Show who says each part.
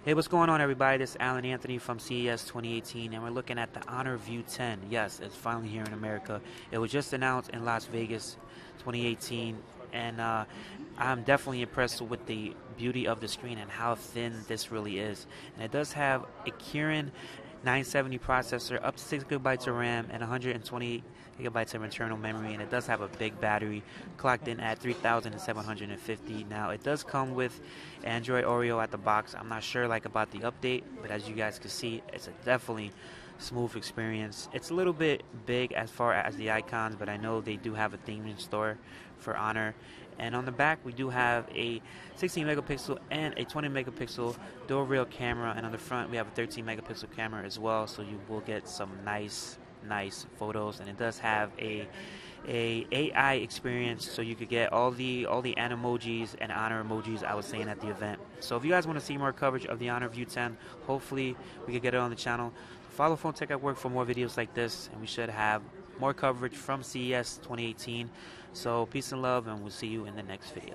Speaker 1: Hey, what's going on, everybody? This is Alan Anthony from CES 2018, and we're looking at the Honor View 10. Yes, it's finally here in America. It was just announced in Las Vegas 2018, and I'm definitely impressed with the beauty of the screen and how thin this really is. And it does have a Kirin 970 processor, up to 6 gigabytes of RAM, and 128 gigabytes of internal memory, and it does have a big battery clocked in at 3,750. Now it does come with Android Oreo at the box. I'm not sure about the update, but as you guys can see, it's a definitely smooth experience. It's a little bit big as far as the icons, but I know they do have a theme in store for Honor. And on the back, we do have a 16 megapixel and a 20 megapixel dual rear camera, and on the front we have a 13 megapixel camera as well, so you will get some nice photos. And it does have a AI experience, so you could get all the animojis and Honor emojis I was saying at the event. So if you guys want to see more coverage of the Honor View 10, hopefully we could get it on the channel. Follow Phone Tech at Work for more videos like this, and we should have more coverage from CES 2018. So peace and love, and we'll see you in the next video.